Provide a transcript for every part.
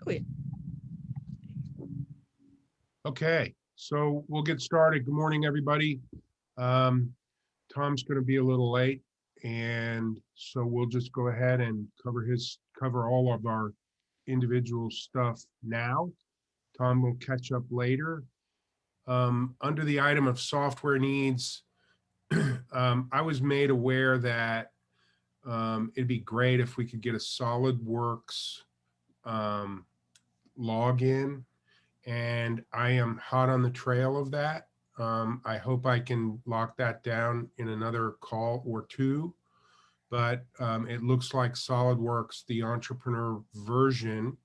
quit. Okay, so we'll get started. Good morning, everybody. Um, Tom's going to be a little late, and so we'll just go ahead and cover all of our individual stuff now. Tom will catch up later. Under the item of software needs, I was made aware that it'd be great if we could get a SolidWorks um, login, and I am hot on the trail of that. I hope I can lock that down in another call or two, but it looks like SolidWorks, the entrepreneur version,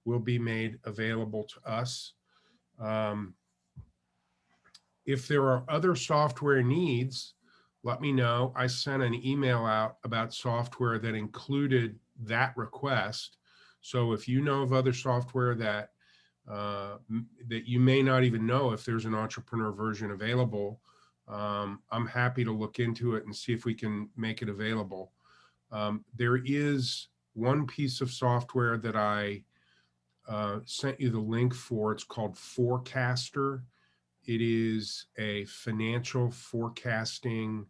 will be made available to us. Um, if there are other software needs, let me know. I sent an email out about software that included that request. So if you know of other software that you may not even know if there's an entrepreneur version available, I'm happy to look into it and see if we can make it available. There is one piece of software that I sent you the link for. It's called Forecaster. It is a financial forecasting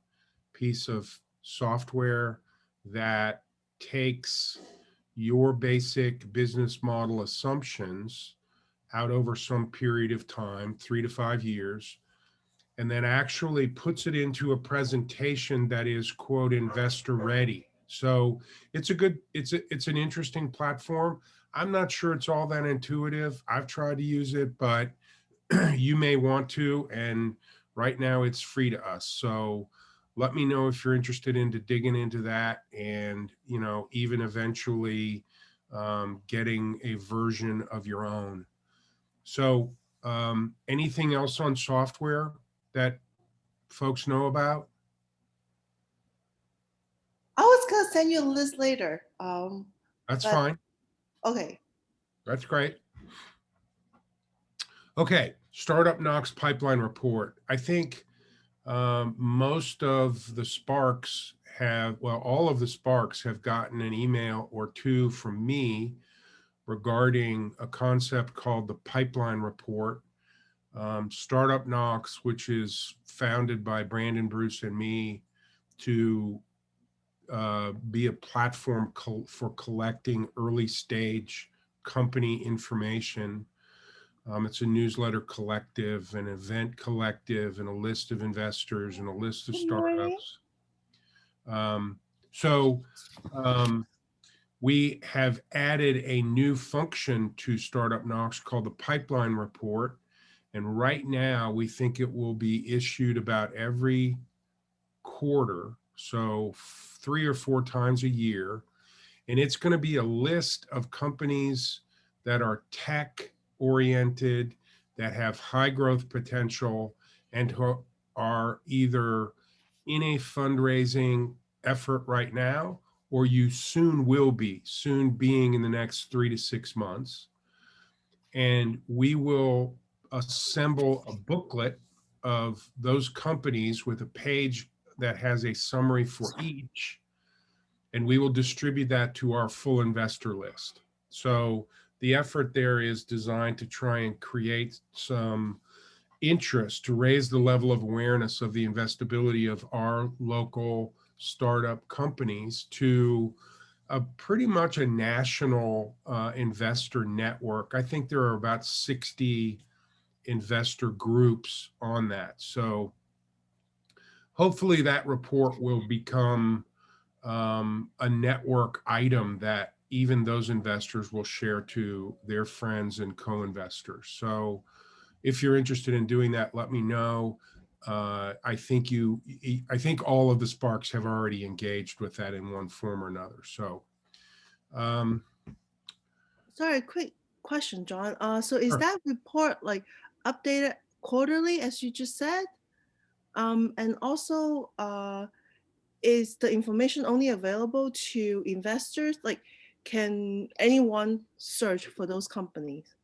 piece of software that takes your basic business model assumptions out over some period of time, 3 to 5 years, and then actually puts it into a presentation that is, quote, investor ready. So it's an interesting platform. I'm not sure it's all that intuitive. I've tried to use it, but you may want to. And right now it's free to us. So let me know if you're interested into digging into that, and even eventually getting a version of your own. So, anything else on software that folks know about? I was gonna send you a list later. That's But fine. okay. That's great. Okay, Startup Knox pipeline report. I think most of the Sparks all of the Sparks have gotten an email or two from me regarding a concept called the pipeline report. Startup Knox, which is founded by Brandon, Bruce, and me to be a platform for collecting early stage company information. It's a newsletter collective, an event collective, and a list of investors and a list of Good morning. startups. Um, so um, we have added a new function to Startup Knox called the Pipeline Report. And right now, we think it will be issued about every quarter, so 3 or 4 times a year. And it's going to be a list of companies that are tech oriented, that have high growth potential, and who are either in a fundraising effort right now, or you soon will be, soon being in the next 3 to 6 months. And we will assemble a booklet of those companies with a page that has a summary for each, and we will distribute that to our full investor list. So the effort there is designed to try and create some interest, to raise the level of awareness of the investability of our local startup companies to pretty much a national investor network. I think there are about 60 investor groups on that. So hopefully that report will become a network item that even those investors will share to their friends and co-investors. So if you're interested in doing that, let me know. I think all of the Sparks have already engaged with that in one form or another. So, um, Sorry, quick question, John. So is sure. that report like updated quarterly as you just said? And also, is the information only available to investors? Like, can anyone search for those companies?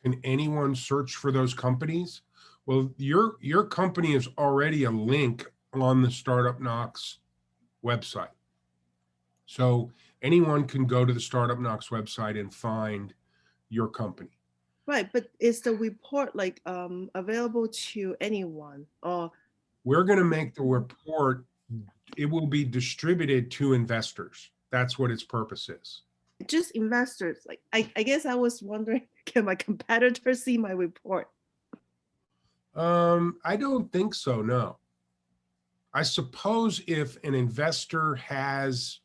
Can anyone search for those companies? Well, your company is already a link on the Startup Knox website. So anyone can go to the Startup Knox website and find your company. Right, but is the report like available to anyone or We're going to make the report, it will be distributed to investors. That's what its purpose is. just investors? Like I guess I was wondering, can my competitor see my report? I don't think so, no. I suppose if an investor has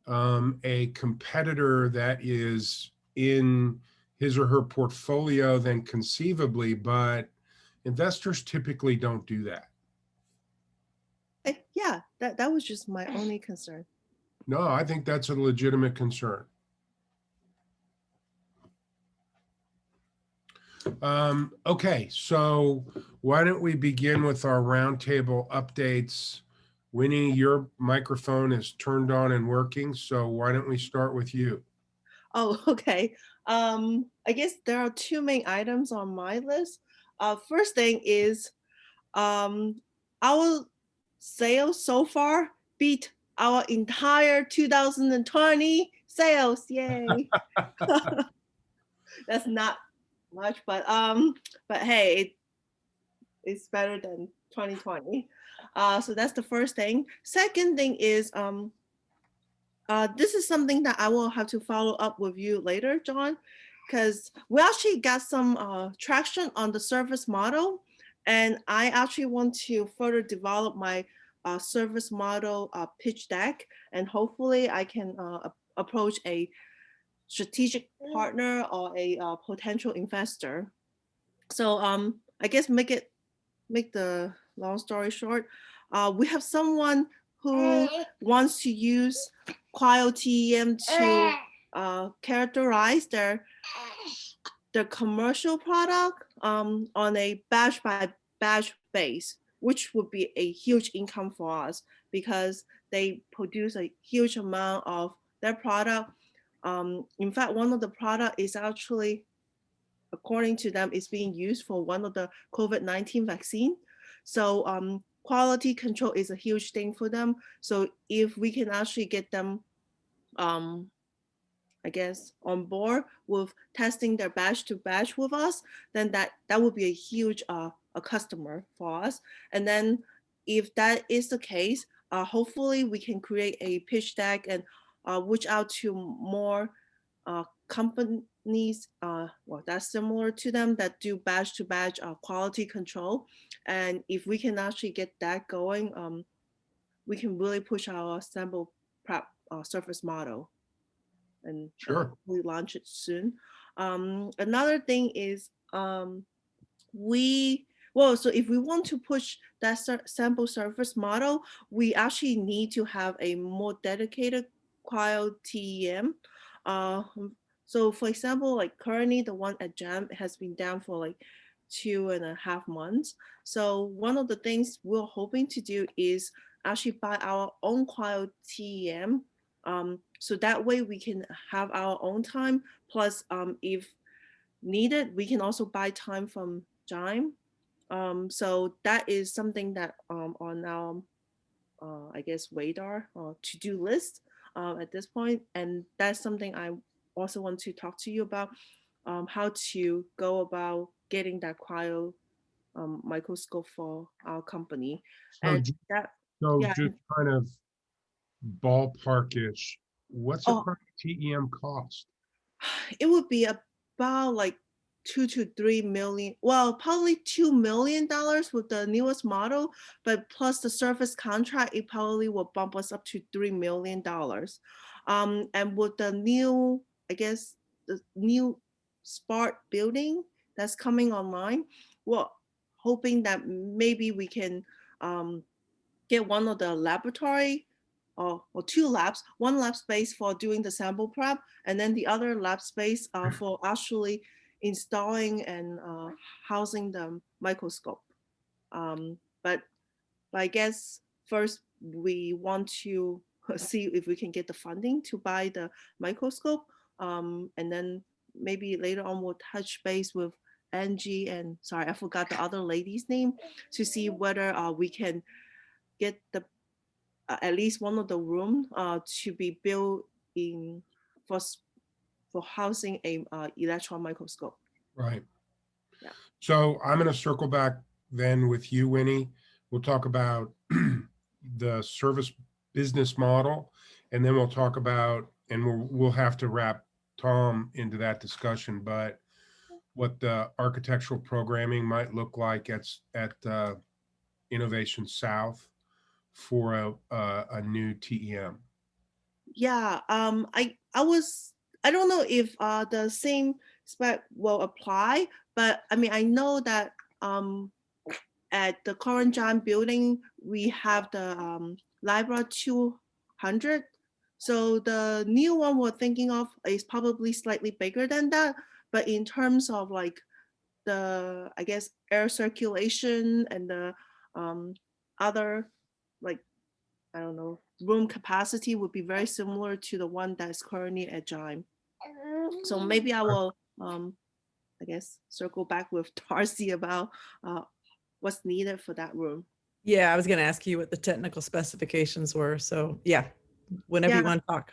a competitor that is in his or her portfolio, then conceivably, but investors typically don't do that. Yeah, that was just my only concern. No, I think that's a legitimate concern. Okay, so why don't we begin with our roundtable updates? Winnie, your microphone is turned on and working, so why don't we start with you? Oh, okay. I guess there are two main items on my list. First thing is um, our sales so far beat our entire 2020 sales. Yay! That's not much, but hey, it's better than 2020. So that's the first thing. Second thing is this is something that I will have to follow up with you later, John, because we actually got some traction on the service model, and I actually want to further develop my service model pitch deck, and hopefully I can approach a strategic partner or a potential investor. So I guess make the long story short, we have someone who wants to use cryo-TEM to characterize their commercial product on a batch by batch base, which would be a huge income for us because they produce a huge amount of their product. In fact, one of the product is actually, according to them, is being used for one of the COVID-19 vaccine. So quality control is a huge thing for them. So if we can actually get them, um, I guess, on board with testing their batch to batch with us, then that would be a huge a customer for us. And then if that is the case, hopefully we can create a pitch deck and reach out to more companies well that's similar to them that do batch to batch quality control. And if we can actually get that going, we can really push our sample prep surface model and Sure. hopefully launch it soon. Another thing is we well, so if we want to push that sample surface model, we actually need to have a more dedicated cryo TEM. Uh, so for example, like currently the one at Jam has been down for like 2.5 months. So one of the things we're hoping to do is actually buy our own cryo TEM. So that way we can have our own time. Plus, if needed, we can also buy time from Jime. So that is something that on our I guess radar or to-do list at this point, and that's something I also want to talk to you about, how to go about getting that cryo microscope for our company. So, And that so yeah. just kind of ballparkish, what's a Oh, current TEM cost? it would be about like 2 to 3 million. Well, probably $2 million with the newest model, but plus the service contract, it probably will bump us up to $3 million. And with the new, I guess, the new smart building that's coming online, well, hoping that maybe we can um, get one of the laboratory or two labs, one lab space for doing the sample prep, and then the other lab space for actually installing and housing the microscope. But I guess first we want to see if we can get the funding to buy the microscope, and then maybe later on we'll touch base with Angie and sorry, I forgot the other lady's name to see whether we can get the at least one of the room to be built in for for housing a electron microscope. Right. Yeah. So I'm going to circle back then with you, Winnie. We'll talk about the service business model, and then we'll talk about, and we'll have to wrap Tom into that discussion, but what the architectural programming might look like at Innovation South for a new TEM. Yeah. I don't know if the same spec will apply, but I mean I know that at the current giant building we have the Libra 200. So the new one we're thinking of is probably slightly bigger than that, but in terms of like the I guess air circulation and the other like I don't know room capacity would be very similar to the one that's currently at Gime. So maybe I will I guess circle back with Darcy about uh, what's needed for that room. Yeah, I was going to ask you what the technical specifications were. So yeah, whenever Yeah, you want to talk.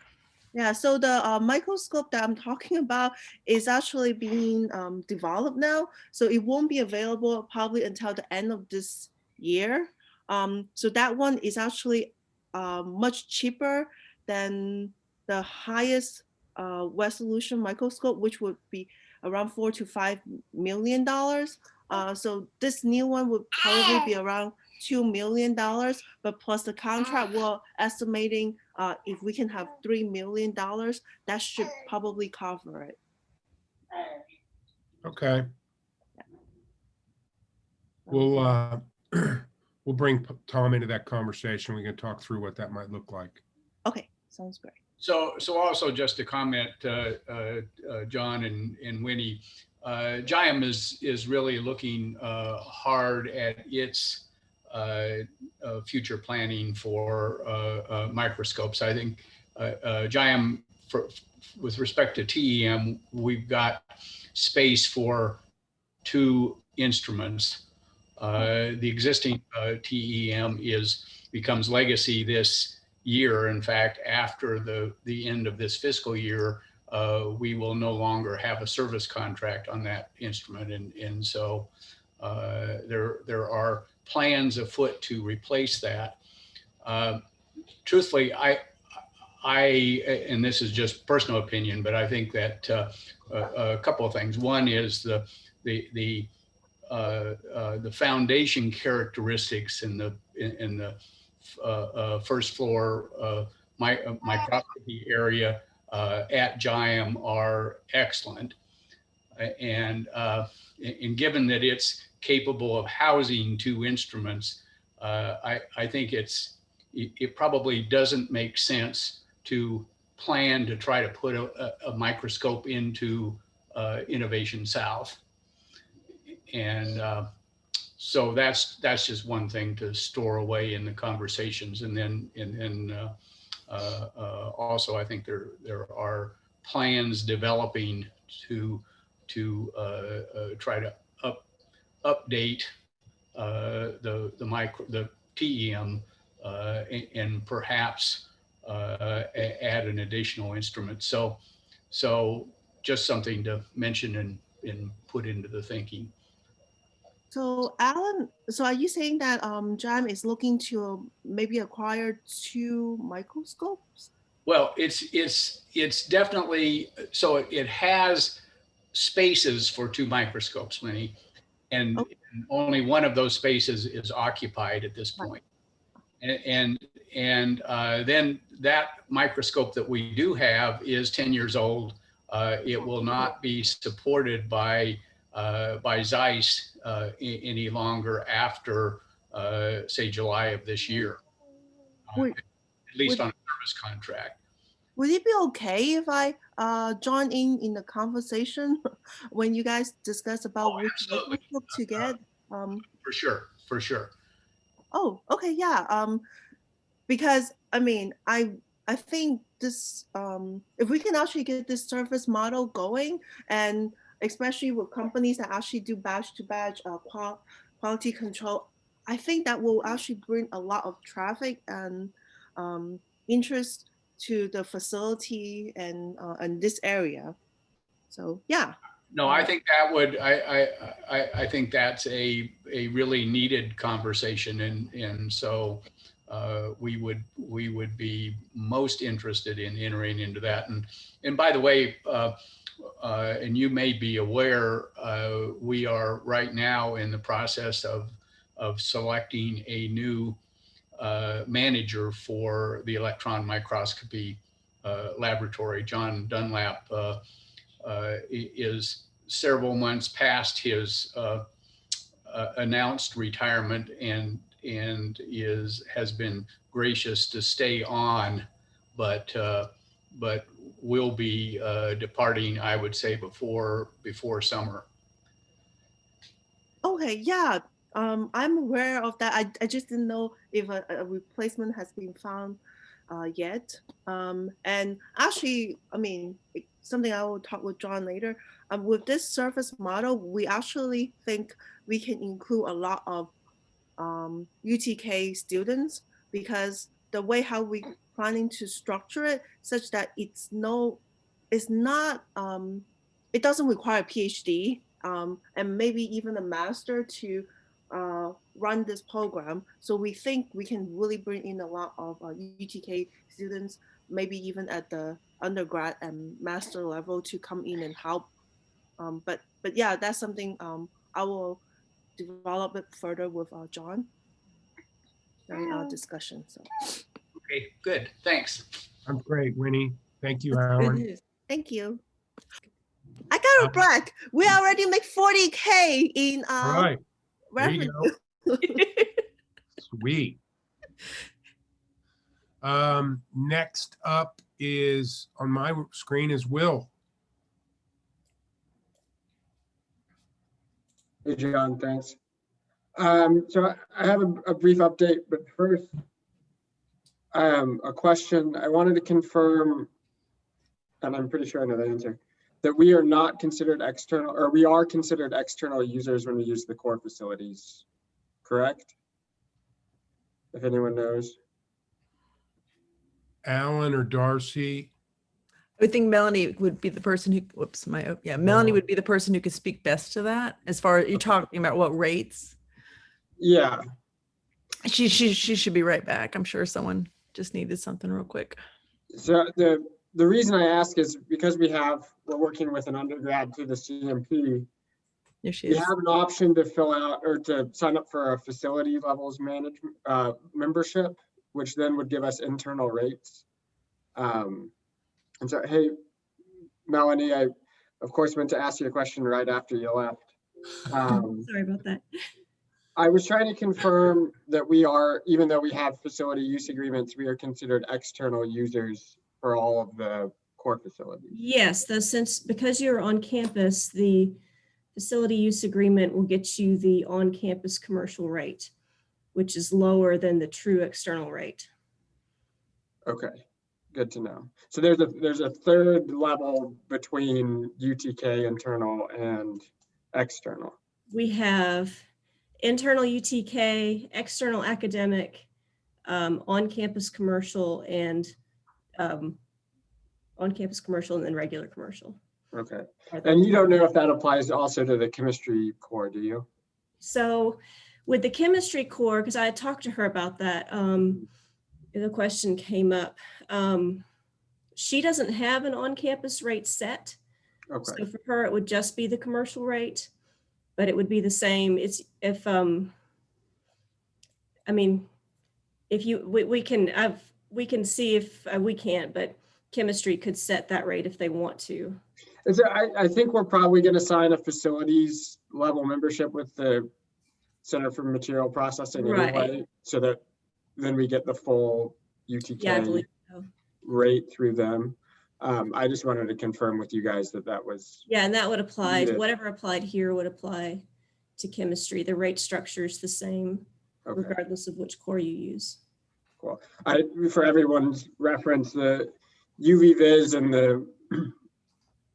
yeah. So the microscope that I'm talking about is actually being developed now. So it won't be available probably until the end of this year. So that one is actually much cheaper than the highest resolution microscope, which would be around $4 to $5 million. So this new one would probably be around $2 million, but plus the contract we're estimating if we can have $3 million, that should probably cover it. Okay. Um, We'll we'll bring Tom into that conversation. We can talk through what that might look like. okay, sounds great. So also just to comment, John and Winnie, GIAM is really looking hard at its future planning for microscopes. I think GIAM, with respect to TEM, we've got space for 2 instruments. The existing TEM becomes legacy this year. In fact, after the end of this fiscal year, we will no longer have a service contract on that instrument. And so there are plans afoot to replace that. Truthfully, and this is just personal opinion, but I think that a couple of things. One is the foundation characteristics in the first floor microscopy area at GIAM are excellent, and given that it's capable of housing 2 instruments, I think it probably doesn't make sense to plan to try to put a microscope into Innovation South. And so that's just one thing to store away in the conversations. And then also I think there are plans developing to try to update the TEM and perhaps add an additional instrument. So just something to mention and put into the thinking. So Alan, so are you saying that Jam is looking to maybe acquire 2 microscopes? Well, it's definitely, so it has spaces for 2 microscopes, Lenny, and Okay. only one of those spaces is occupied at this Right. point. And then that microscope that we do have is 10 years old. It will not be supported by Zeiss any longer after, say, July of this year, Would, at least would, on a service contract. would it be okay if I join in the conversation when you guys discuss about which Absolutely, microscope to get? for sure. Oh, okay, yeah. Because I mean, I think this if we can actually get this service model going, and especially with companies that actually do batch to batch quality control, I think that will actually bring a lot of traffic and interest to the facility and this area. So yeah. No, I think that would, I think that's a really needed conversation. And so we would be most interested in entering into that. And by the way, and you may be aware, we are right now in the process of selecting a new manager for the electron microscopy laboratory. John Dunlap is several months past his announced retirement and has been gracious to stay on, but will be departing, I would say, before summer. Okay, yeah, I'm aware of that. I just didn't know if a replacement has been found yet. And actually, I mean, something I will talk with John later. With this service model, we actually think we can include a lot of UTK students, because the way how we planning to structure it such that it's not it doesn't require a PhD and maybe even a master to run this program. So we think we can really bring in a lot of UTK students, maybe even at the undergrad and master level, to come in and help. But yeah, that's something I will develop it further with John during our discussion. So Okay, good. Thanks. Sounds great, Winnie. Thank you, Good Alan. news. thank you. I gotta brag. We already make 40K in All right, there you revenue. go. Sweet. Next up is on my screen is Will. Hey, John, thanks. So I have a brief update, but first, a question. I wanted to confirm, and I'm pretty sure I know the answer, that we are not considered external, or we are considered external users when we use the core facilities, correct? If anyone knows. Alan or Darcy? I would think Melanie would be the person who, whoops, Melanie would be the person who could speak best to that. As far as you're talking about what rates, Yeah, she should be right back. I'm sure someone just needed something real quick. so the reason I ask is because we're working with an undergrad through the CMP. There she We is. have an option to fill out or to sign up for a facility levels management membership, which then would give us internal rates. And so, hey, Melanie, I of course meant to ask you a question right after you left. Sorry about that. I was trying to confirm that we are, even though we have facility use agreements, we are considered external users for all of the core facilities. Yes, because you're on campus, the facility use agreement will get you the on-campus commercial rate, which is lower than the true external rate. Okay, good to know. So there's a third level between UTK internal and external. We have internal UTK, external academic, on-campus commercial, and on-campus commercial, and then regular commercial. Okay, and you don't know if that applies also to the chemistry core, do you? So with the chemistry core, because I had talked to her about that, the question came up. She doesn't have an on-campus rate set. Okay. So for her, it would just be the commercial rate, but it would be the same. It's if, I mean, if you, we can see if we can't, but chemistry could set that rate if they want to. I think we're probably going to sign a facilities level membership with the Center for Material Processing anyway, so that then we get the full Yeah, I UTK believe so. rate through them. I just wanted to confirm with you guys that was. Yeah, and that would apply, needed. whatever applied here would apply to chemistry. The rate structure is the same, Okay, regardless of which core you use. cool. For everyone's reference, the UV Viz and the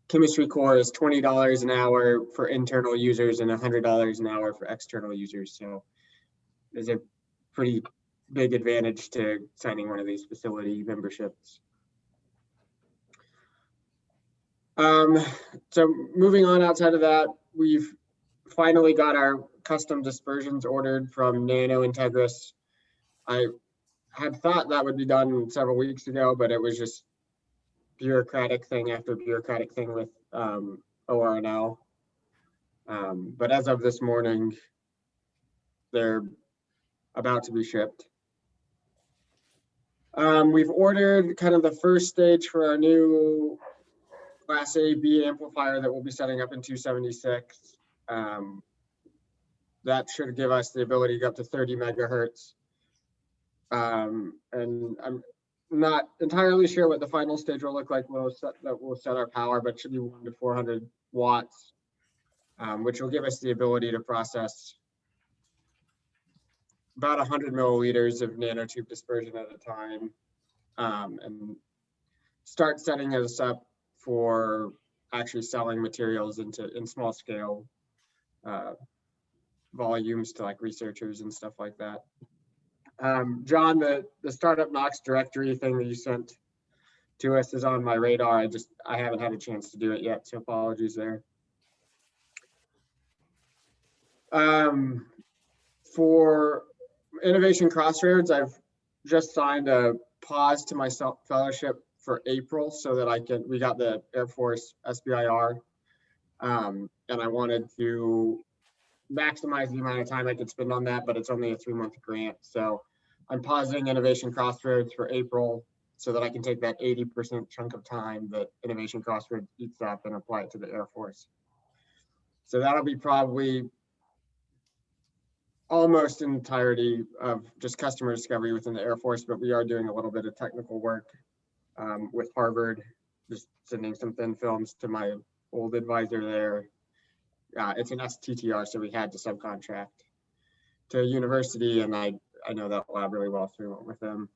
chemistry core is $20 an hour for internal users and $100 an hour for external users. So there's a pretty big advantage to signing one of these facility memberships. So moving on outside of that, we've finally got our custom dispersions ordered from Nano Integris. I had thought that would be done several weeks ago, but it was just bureaucratic thing after bureaucratic thing with ORNL. But as of this morning, they're about to be shipped. We've ordered kind of the first stage for our new Class A B amplifier that we'll be setting up in 276. That should give us the ability to go up to 30 megahertz. And I'm not entirely sure what the final stage will look like. We'll set our power, but it should be 1 to 400 watts, which will give us the ability to process about 100 milliliters of nanotube dispersion at a time, and start setting us up for actually selling materials in small scale volumes to like researchers and stuff like that. John, the startup Knox directory thing that you sent to us is on my radar. I haven't had a chance to do it yet, so apologies there. For Innovation Crossroads, I've just signed a pause to my fellowship for April so that we got the Air Force SBIR, and I wanted to maximize the amount of time I could spend on that, but it's only a 3-month grant. So I'm pausing Innovation Crossroads for April so that I can take that 80% chunk of time that Innovation Crossroads eats up and apply it to the Air Force. So that'll be probably almost entirety of just customer discovery within the Air Force, but we are doing a little bit of technical work with Harvard, just sending some thin films to my old advisor there. It's an STTR, so we had to subcontract to a university, and I know that lab really well, so we went with them.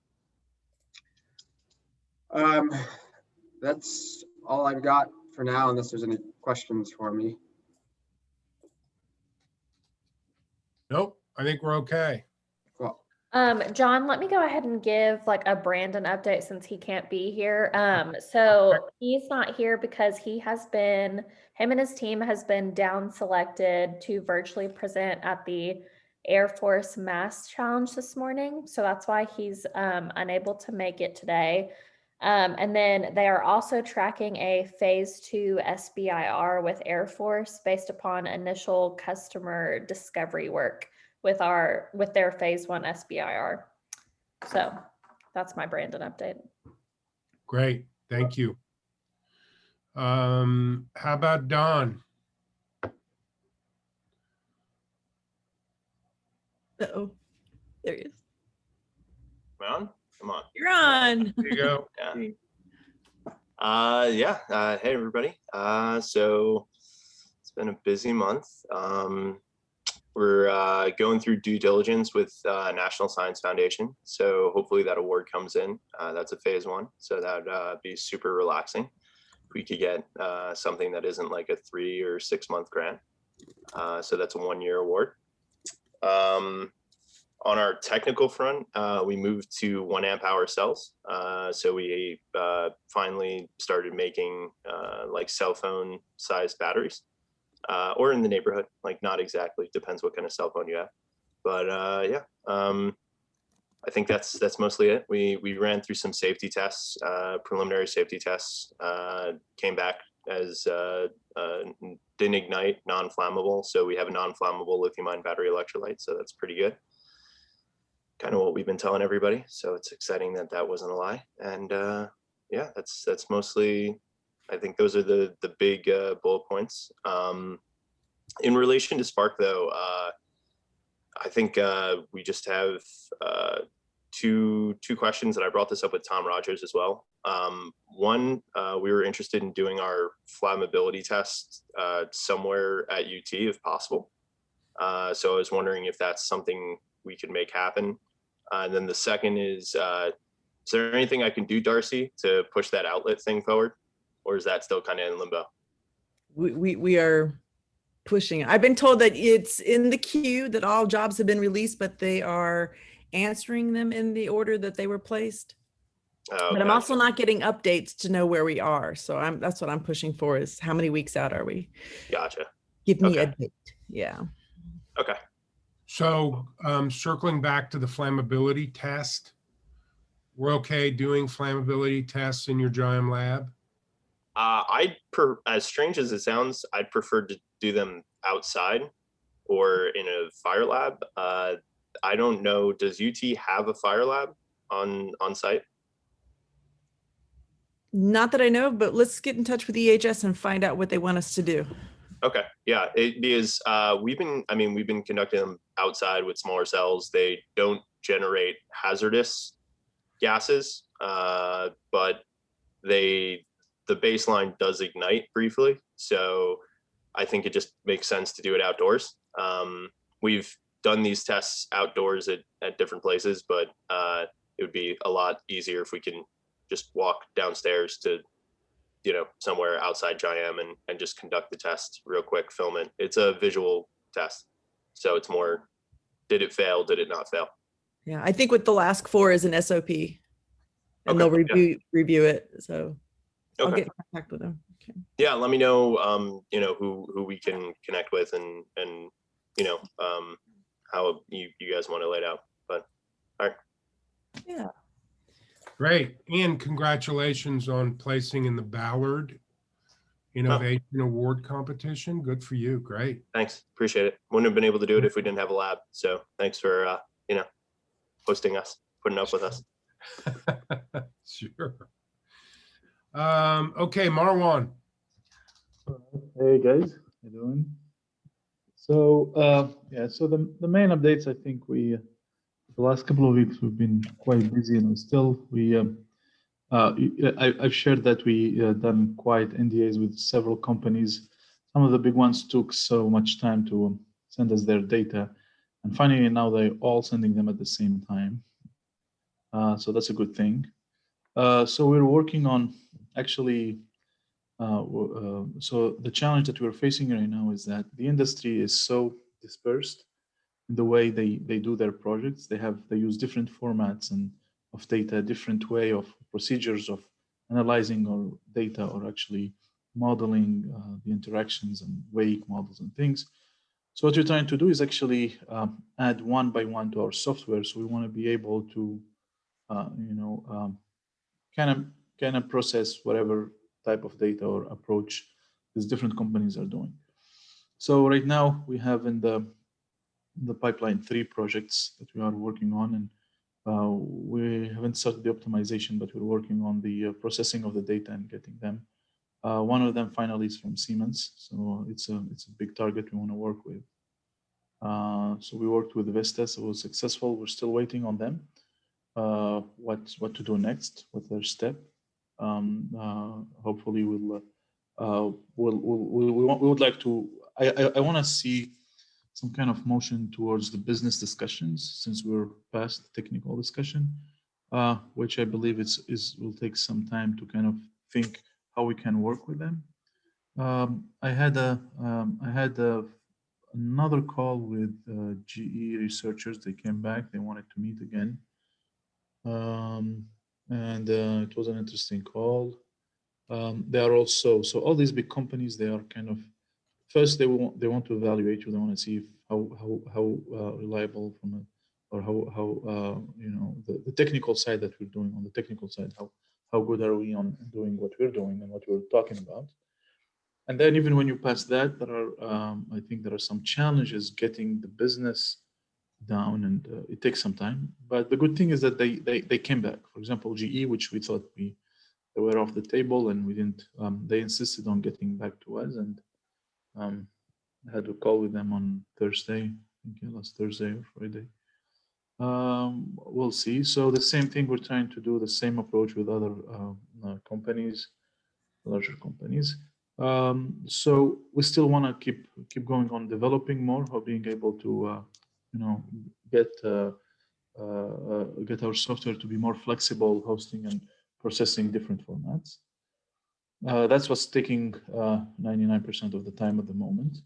That's all I've got for now, unless there's any questions for me. Nope, I think we're okay. Cool. John, let me go ahead and give like a Brandon update since he can't be here. So he's not here because him and his team has been down selected to virtually present at the Air Force Mass Challenge this morning. So that's why he's unable to make it today. And then they are also tracking a phase 2 SBIR with Air Force based upon initial customer discovery work with their phase 1 SBIR. So that's my Brandon update. Great, thank you. How about Don? Uh-oh, there he is. Am I on? Come on. You're on. There you go. Hey everybody. So it's been a busy month. We're going through due diligence with National Science Foundation. So hopefully that award comes in. That's a phase 1. So that would be super relaxing. If we could get something that isn't like a 3 or 6 month grant. So that's a 1-year award. On our technical front, we moved to 1 amp hour cells. So we finally started making like cell phone sized batteries, or in the neighborhood, like not exactly, depends what kind of cell phone you have. But I think that's mostly it. We ran through some safety tests, preliminary safety tests, came back as didn't ignite, non-flammable. So we have a non-flammable lithium-ion battery electrolyte. So that's pretty good. Kind of what we've been telling everybody. So it's exciting that that wasn't a lie. And yeah, that's mostly, I think those are the big bullet points. In relation to Spark though, I think we just have two questions, and I brought this up with Tom Rogers as well. One, we were interested in doing our flammability test somewhere at UT if possible. So I was wondering if that's something we could make happen. And then the second is there anything I can do, Darcy, to push that outlet thing forward? Or is that still kind of in limbo? We are pushing. I've been told that it's in the queue, that all jobs have been released, but they are answering them in the order that they were placed. Oh, But I'm gotcha. also not getting updates to know where we are. So that's what I'm pushing for, is how many weeks out are we? Gotcha. Give me a Okay. date. Yeah. Okay. So circling back to the flammability test, we're okay doing flammability tests in your GIAM lab? As strange as it sounds, I'd prefer to do them outside or in a fire lab. I don't know. Does UT have a fire lab on site? Not that I know, but let's get in touch with EHS and find out what they want us to do. Okay, yeah, because we've been conducting them outside with smaller cells. They don't generate hazardous gases, but the baseline does ignite briefly. So I think it just makes sense to do it outdoors. We've done these tests outdoors at different places, but it would be a lot easier if we can just walk downstairs to, somewhere outside GIAM and just conduct the test real quick, film it. It's a visual test. So it's more, did it fail? Did it not fail? Yeah, I think what they'll ask for is an SOP, and they'll review it. So I'll get in contact with them. Okay. Yeah, let me know, who we can connect with and how you guys want to lay it out. But all right. Yeah. Great. And congratulations on placing in the Ballard Innovation Award competition. Good for you. Great. Thanks. Appreciate it. Wouldn't have been able to do it if we didn't have a lab. So thanks for, hosting us, putting up with us. Sure. Okay, Marwan. Hey guys, how you doing? So so the main updates, I think the last couple of weeks we've been quite busy, and I've shared that we done quite NDAs with several companies. Some of the big ones took so much time to send us their data, and finally now they're all sending them at the same time. So that's a good thing. So we're working on actually. So the challenge that we're facing right now is that the industry is so dispersed in the way they do their projects. They use different formats and of data, different way of procedures of analyzing or data or actually modeling the interactions and wake models and things. So what we're trying to do is actually add one by one to our software. So we want to be able to, kind of process whatever type of data or approach these different companies are doing. So right now we have in the pipeline 3 projects that we are working on, and we haven't started the optimization, but we're working on the processing of the data and getting them. One of them finally is from Siemens, so it's a big target we want to work with. So we worked with Vestas, it was successful. We're still waiting on them. What to do next? What's their step? Hopefully we would like to. I want to see some kind of motion towards the business discussions, since we're past the technical discussion, which I believe will take some time to kind of think how we can work with them. I had another call with GE researchers. They came back. They wanted to meet again, and it was an interesting call. They are also, so all these big companies, they are kind of, first they want to evaluate you. They want to see if how reliable from a, or how the technical side that we're doing. On the technical side, how good are we on doing what we're doing and what we're talking about. And then even when you pass that, there are I think there are some challenges getting the business down, and it takes some time. But the good thing is that they came back. For example, GE, which we thought they were off the table, and we didn't. They insisted on getting back to us, and I had a call with them on Thursday. I think last Thursday or Friday. We'll see. So the same thing, we're trying to do the same approach with other companies, larger companies. So we still want to keep going on developing more, or being able to get our software to be more flexible, hosting and processing different formats. That's what's taking 99% of the time at the moment.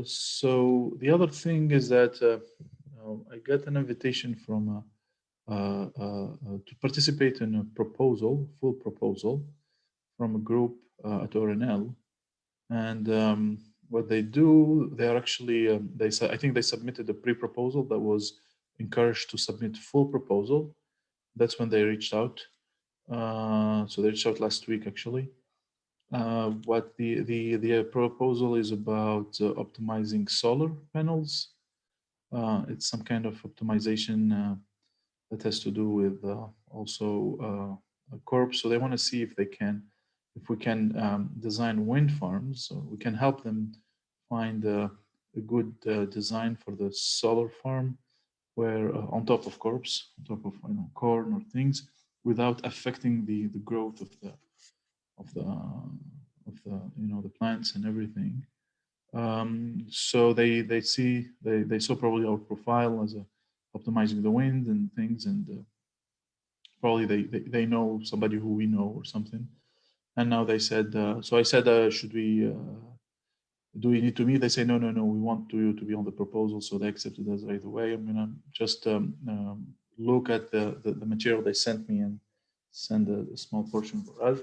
So the other thing is that I got an invitation from to participate in a proposal, full proposal, from a group at ORNL. And what they do, they are actually, I think they submitted a pre-proposal that was encouraged to submit full proposal. That's when they reached out. So they reached out last week, actually. What the proposal is about optimizing solar panels. It's some kind of optimization that has to do with also corps. So they want to see if they can, if we can design wind farms. So we can help them find a good design for the solar farm, where on top of crops, on top of corn or things, without affecting the growth of the the plants and everything. So they saw probably our profile as optimizing the wind and things, and probably they know somebody who we know or something. And now they said, so I said, should we do we need to meet? They say, no, we want you to be on the proposal. So they accepted us right away. I'm gonna just look at the material they sent me and send a small portion for us.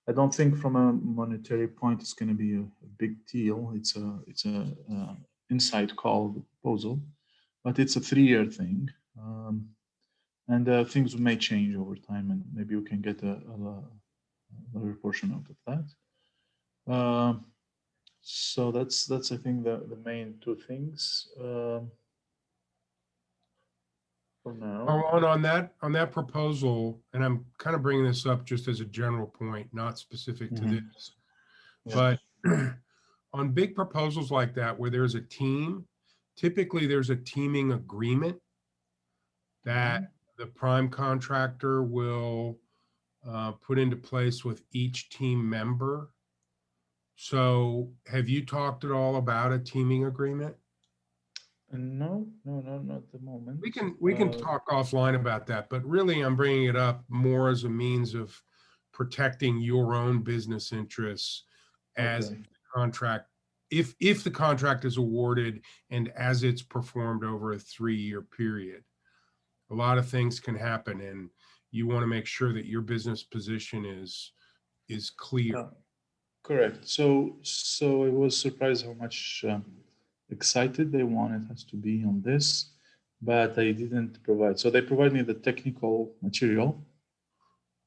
I don't think from a monetary point it's going to be a big deal. It's a inside call proposal, but it's a 3-year thing, and things may change over time, and maybe we can get a larger portion out of that. So that's I think the main two things for now. On that proposal, and I'm kind of bringing this up just as a general point, not specific to this, but on big proposals like that, where there's a team, typically there's a teaming agreement that the prime contractor will put into place with each team member. So have you talked at all about a teaming agreement? No, not at the moment. We can talk offline about that, but really I'm bringing it up more as a means of protecting your own business interests as the contract, if the contract is awarded and as it's performed over a 3-year period. A lot of things can happen, and you want to make sure that your business position is clear. Correct. So I was surprised how much excited they wanted us to be on this, but they didn't provide. So they provided me the technical material,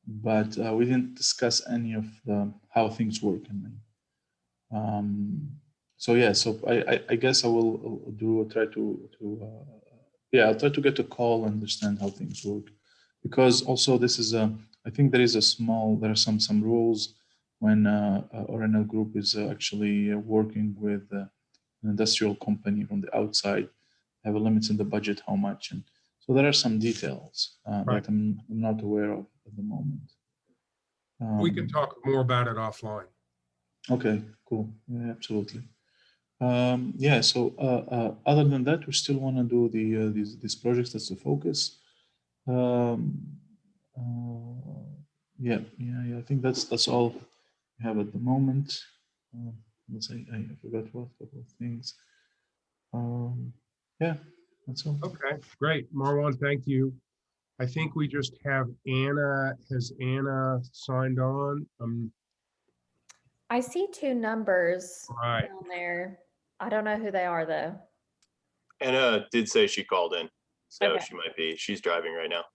but we didn't discuss any of the how things work. So yeah, so I guess I will try to I'll try to get a call and understand how things work, because also this is I think there are some rules when ORNL Group is actually working with an industrial company from the outside, have a limits in the budget, how much, and so there are some details that I'm not aware of at the moment. We can talk more about it offline. Okay, cool. Yeah, absolutely. Yeah. So other than that, we still want to do these projects. That's the focus. Yeah. I think that's all we have at the moment. Let's say I forgot what couple of things. Yeah, that's all. Okay, great, Marwan. Thank you. I think we just have Anna. Has Anna signed on? I see 2 numbers Right. down there. I don't know who they are though. Anna did say she called in, so Okay. she's driving right now.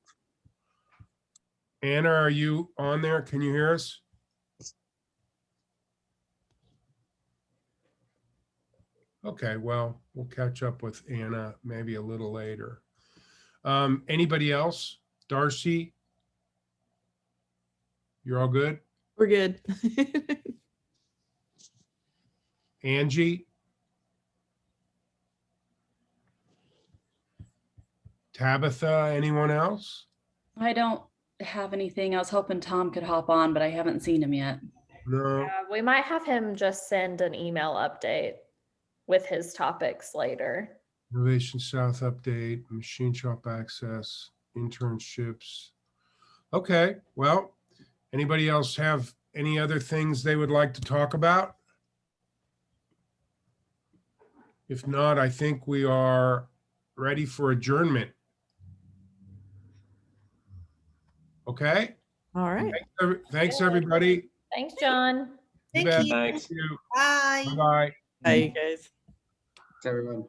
Anna, are you on there? Can you hear us? Okay, well, we'll catch up with Anna maybe a little later. Anybody else? Darcy? You're all good? We're good. Angie? Tabitha, anyone else? I don't have anything. I was hoping Tom could hop on, but I haven't seen him yet. No. We might have him just send an email update with his topics later. Innovation South update, machine shop access, internships. Okay, well, anybody else have any other things they would like to talk about? If not, I think we are ready for adjournment. Okay? All right. Thanks, everybody. Thanks, John. You Thank bet. you. Thanks. Thank you. Bye. Bye-bye. Bye, you guys. Everyone.